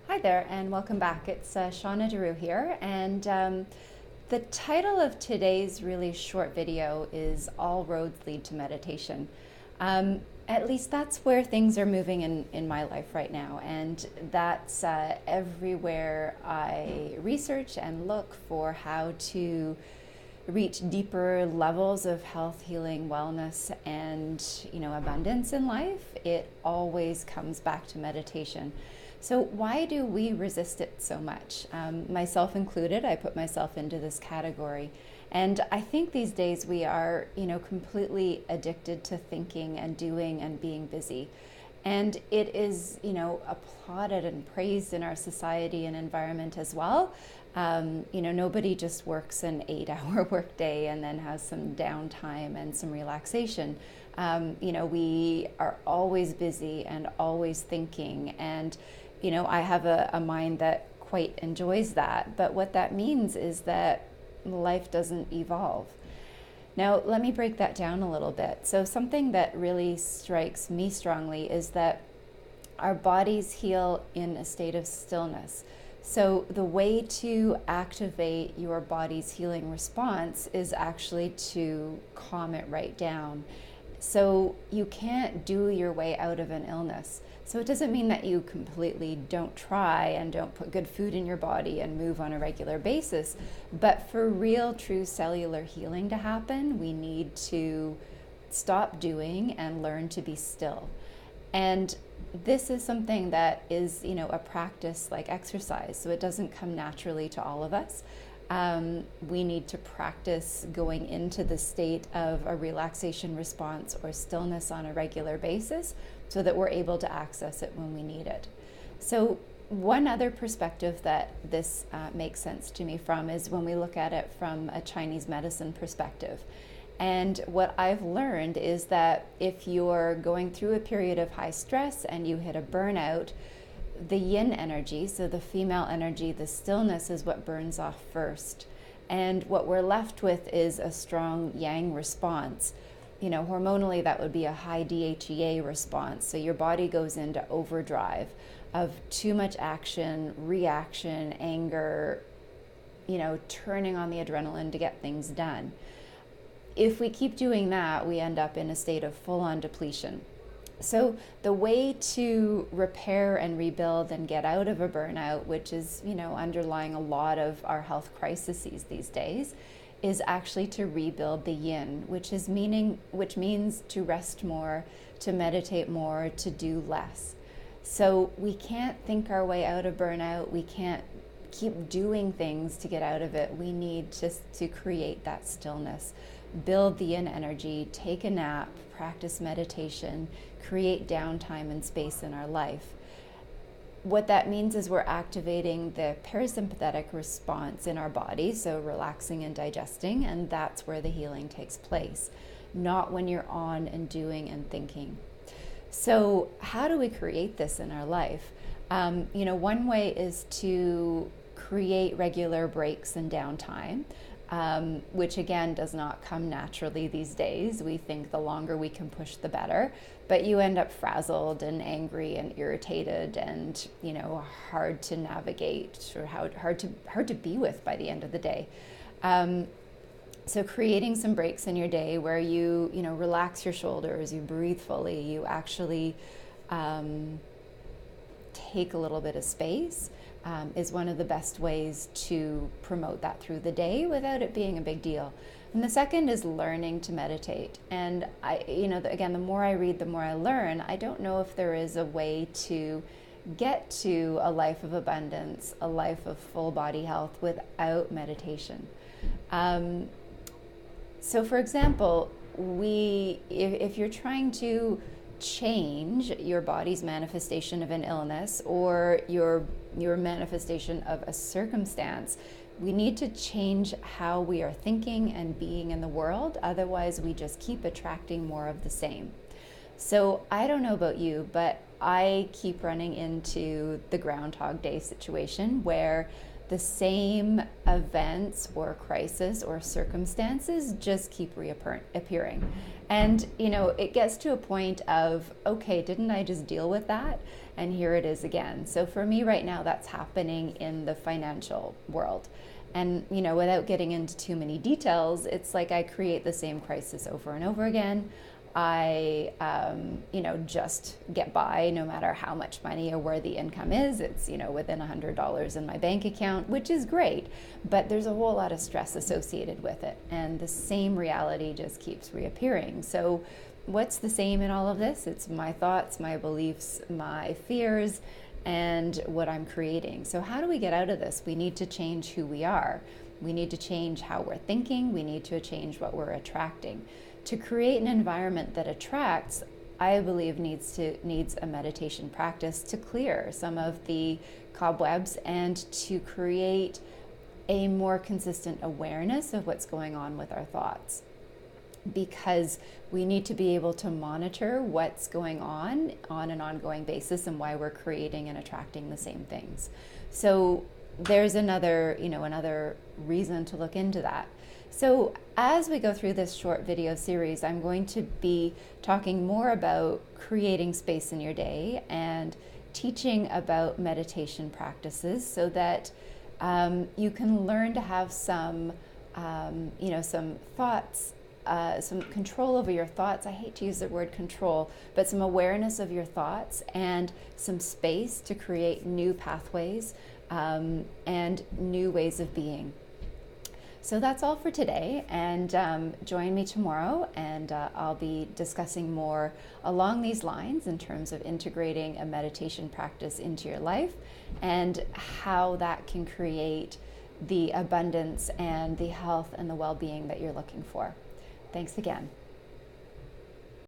Hi there, and welcome back. It's Shauna Daru here, and the title of today's really short video is All Roads Lead to Meditation. At least that's where things are moving in my life right now, and that's everywhere I research and look for how to reach deeper levels of health, healing, wellness, and abundance in life. It always comes back to meditation. So why do we resist it so much? Myself included, I put myself into this category. And I think these days we are, completely addicted to thinking and doing and being busy. And it is, applauded and praised in our society and environment as well. Nobody just works an 8-hour workday and then has some downtime and some relaxation. We are always busy and always thinking. And I have a mind that quite enjoys that. But what that means is that life doesn't evolve. Now, let me break that down a little bit. So something that really strikes me strongly is that our bodies heal in a state of stillness. So the way to activate your body's healing response is actually to calm it right down. So you can't do your way out of an illness. So it doesn't mean that you completely don't try and don't put good food in your body and move on a regular basis. But for real, true cellular healing to happen, we need to stop doing and learn to be still. And this is something that is, a practice like exercise. So it doesn't come naturally to all of us. We need to practice going into the state of a relaxation response or stillness on a regular basis so that we're able to access it when we need it. So one other perspective that this makes sense to me from is when we look at it from a Chinese medicine perspective. And what I've learned is that if you're going through a period of high stress and you hit a burnout, the yin energy, so the female energy, the stillness is what burns off first. And what we're left with is a strong yang response. Hormonally, that would be a high DHEA response. So your body goes into overdrive of too much action, reaction, anger, turning on the adrenaline to get things done. If we keep doing that, we end up in a state of full-on depletion. So the way to repair and rebuild and get out of a burnout, which is, underlying a lot of our health crises these days, is actually to rebuild the yin, which means to rest more, to meditate more, to do less. So we can't think our way out of burnout. We can't keep doing things to get out of it. We need just to create that stillness, build the yin energy, take a nap, practice meditation, create downtime and space in our life. What that means is we're activating the parasympathetic response in our body, so relaxing and digesting, and that's where the healing takes place, not when you're on and doing and thinking. So how do we create this in our life? One way is to create regular breaks and downtime. Which again does not come naturally these days. We think the longer we can push, the better, but you end up frazzled and angry and irritated and hard to navigate or hard to be with by the end of the day. So creating some breaks in your day where you relax your shoulders, you breathe fully, you actually take a little bit of space. Is one of the best ways to promote that through the day without it being a big deal. And the second is learning to meditate. And again, the more I read, the more I learn. I don't know if there is a way to get to a life of abundance, a life of full body health without meditation. So for example, if you're trying to change your body's manifestation of an illness or your manifestation of a circumstance, we need to change how we are thinking and being in the world. Otherwise, we just keep attracting more of the same. So I don't know about you, but I keep running into the Groundhog Day situation where the same events or crisis or circumstances just keep reappearing. And, it gets to a point of, okay, didn't I just deal with that? And here it is again. So for me right now, that's happening in the financial world. And, without getting into too many details, it's like I create the same crisis over and over again. I, just get by no matter how much money or where the income is. It's, within $100 in my bank account, which is great, but there's a whole lot of stress associated with it. And the same reality just keeps reappearing. So what's the same in all of this? It's my thoughts, my beliefs, my fears, and what I'm creating. So how do we get out of this? We need to change who we are. We need to change how we're thinking. We need to change what we're attracting. To create an environment that attracts, I believe needs a meditation practice to clear some of the cobwebs and to create a more consistent awareness of what's going on with our thoughts. Because we need to be able to monitor what's going on an ongoing basis and why we're creating and attracting the same things. So there's another reason to look into that. So as we go through this short video series, I'm going to be talking more about creating space in your day and teaching about meditation practices so that you can learn to have some thoughts, some control over your thoughts. I hate to use the word control, but some awareness of your thoughts and some space to create new pathways and new ways of being. So that's all for today, and join me tomorrow, and I'll be discussing more along these lines in terms of integrating a meditation practice into your life and how that can create the abundance and the health and the well-being that you're looking for. Thanks again.